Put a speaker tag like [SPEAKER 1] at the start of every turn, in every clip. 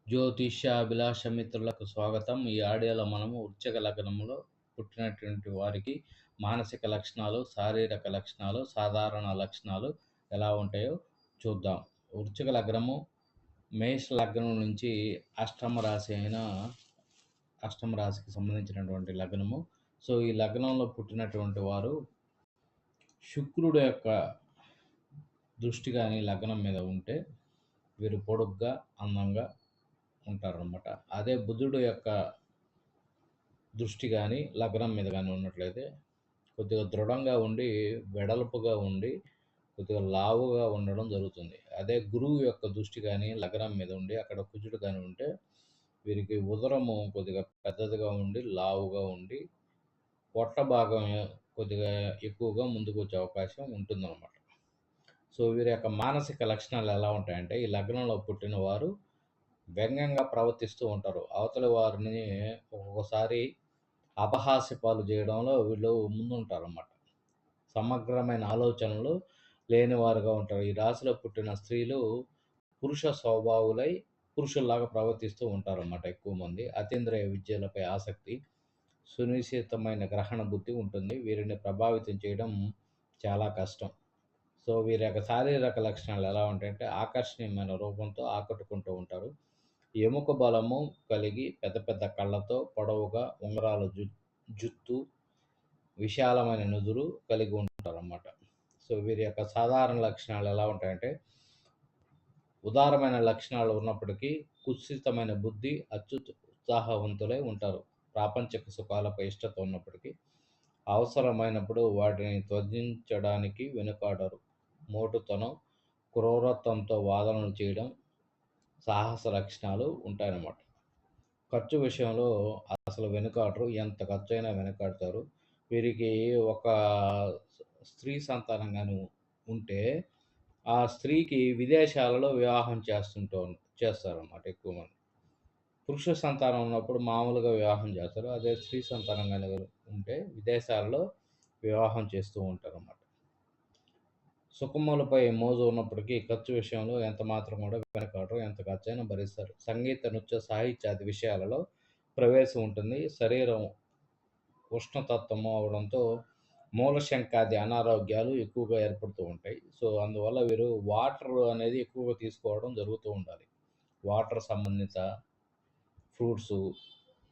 [SPEAKER 1] జ్యోతిష్యాభిలాష మిత్రులకు స్వాగతం. ఈ ఆడియోలో మనము వృశ్చిక లగ్నంలో పుట్టినటువంటి వారికి మానసిక లక్షణాలు, శారీరక లక్షణాలు, సాధారణ లక్షణాలు ఎలా ఉంటాయో చూద్దాం. వృశ్చిక లగ్నము మేష లగ్నం నుంచి అష్టమ రాశికి సంబంధించినటువంటి లగ్నము. సో ఈ లగ్నంలో పుట్టినటువంటి వారు శుక్రుడు యొక్క దృష్టి కానీ లగ్నం మీద ఉంటే వీరు పొడుగ్గా, అందంగా ఉంటారనమాట. అదే బుధుడు యొక్క దృష్టి కానీ లగ్నం మీద కానీ ఉన్నట్లయితే కొద్దిగా దృఢంగా ఉండి, వెడల్పుగా ఉండి, కొద్దిగా లావుగా ఉండడం జరుగుతుంది. అదే గురువు యొక్క దృష్టి కానీ లగ్నం మీద ఉండి అక్కడ కుజుడు కానీ ఉంటే వీరికి ఉదరము కొద్దిగా పెద్దదిగా ఉండి, లావుగా ఉండి, పొట్ట భాగం కొద్దిగా ఎక్కువగా ముందుకు వచ్చే అవకాశం ఉంటుందన్నమాట. సో వీరి యొక్క మానసిక లక్షణాలు ఎలా ఉంటాయంటే, ఈ లగ్నంలో పుట్టిన వారు వ్యంగ్యంగా ప్రవర్తిస్తూ ఉంటారు. అవతలి వారిని ఒక్కొక్కసారి అపహాస్య పాలు చేయడంలో వీళ్ళు ముందుంటారన్నమాట. సమగ్రమైన ఆలోచనలు లేనివారుగా ఉంటారు. ఈ రాశిలో పుట్టిన స్త్రీలు పురుష స్వభావులై పురుషుల్లాగా ప్రవర్తిస్తూ ఉంటారన్నమాట. ఎక్కువ మంది అతీంద్రియ విద్యలపై ఆసక్తి, సునిశ్చితమైన గ్రహణ బుద్ధి ఉంటుంది. వీరిని ప్రభావితం చేయడం చాలా కష్టం. సో వీరి యొక్క శారీరక లక్షణాలు ఎలా ఉంటాయంటే, ఆకర్షణీయమైన రూపంతో ఆకట్టుకుంటూ ఉంటారు. ఎముక బలము కలిగి పెద్ద పెద్ద కళ్ళతో, పొడవుగా ఉంగరాల జుత్తు, విశాలమైన నుదురు కలిగి ఉంటారన్నమాట. సో వీరి యొక్క సాధారణ లక్షణాలు ఎలా ఉంటాయంటే, ఉదారమైన లక్షణాలు ఉన్నప్పటికీ కుత్సితమైన బుద్ధి, ఉత్సాహవంతులై ఉంటారు. ప్రాపంచిక సుఖాలపై ఇష్టత ఉన్నప్పటికీ అవసరమైనప్పుడు వాటిని త్యజించడానికి వెనుకాడరు. మోటుతనం, క్రూరత్వంతో వాదనలు చేయడం, సాహస లక్షణాలు ఉంటాయన్నమాట. ఖర్చు విషయంలో అసలు వెనుకాడరు. ఎంత ఖర్చు అయినా వెనుకాడతారు. వీరికి ఒక స్త్రీ సంతానం కానీ ఉంటే ఆ స్త్రీకి విదేశాలలో వివాహం చేస్తారన్నమాట ఎక్కువ మంది. పురుష సంతానం ఉన్నప్పుడు మామూలుగా వివాహం చేస్తారు. అదే స్త్రీ సంతానం కానీ ఉంటే విదేశాలలో వివాహం చేస్తూ ఉంటారన్నమాట. సుఖములపై మోజు ఉన్నప్పటికీ ఖర్చు విషయంలో ఎంత మాత్రం కూడా వెనకాడరు. ఎంత ఖర్చైనా భరిస్తారు. సంగీత, నృత్య, సాహిత్యాది విషయాలలో ప్రవేశం ఉంటుంది. శరీరం ఉష్ణతత్వము అవడంతో మూలశంకాది అనారోగ్యాలు ఎక్కువగా ఏర్పడుతూ ఉంటాయి. సో అందువల్ల వీరు వాటర్ అనేది ఎక్కువగా తీసుకోవడం జరుగుతూ ఉండాలి. వాటర్ సంబంధిత ఫ్రూట్సు,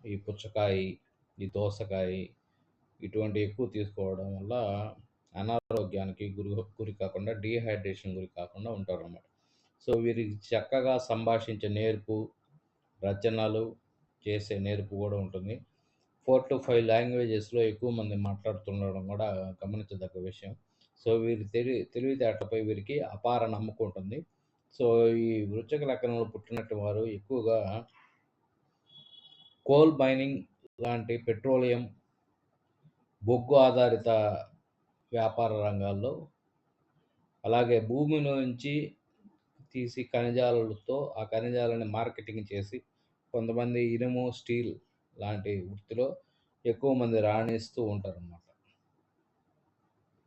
[SPEAKER 1] ఈ పుచ్చకాయ, ఈ దోసకాయ ఇటువంటి ఎక్కువ తీసుకోవడం వల్ల అనారోగ్యానికి గురి కాకుండా, డీహైడ్రేషన్ గురి కాకుండా ఉంటారన్నమాట. సో వీరికి చక్కగా సంభాషించే నేర్పు, రచనలు చేసే నేర్పు కూడా ఉంటుంది. 4 to 5 లాంగ్వేజెస్లో ఎక్కువ మంది మాట్లాడుతుండడం కూడా గమనించదగ్గ విషయం. సో వీరి తెలివితేటలపై వీరికి అపార నమ్మకం ఉంటుంది. సో ఈ వృశ్చిక లగ్నంలో పుట్టినట్టు వారు ఎక్కువగా కోల్ మైనింగ్ లాంటి పెట్రోలియం, బొగ్గు ఆధారిత వ్యాపార రంగాల్లో, అలాగే భూమి నుంచి తీసి ఖనిజాలతో ఆ ఖనిజాలని మార్కెటింగ్ చేసి కొంతమంది ఇనుము, స్టీల్ లాంటి వృత్తిలో ఎక్కువ మంది రాణిస్తూ ఉంటారన్నమాట.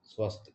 [SPEAKER 1] స్వస్తి.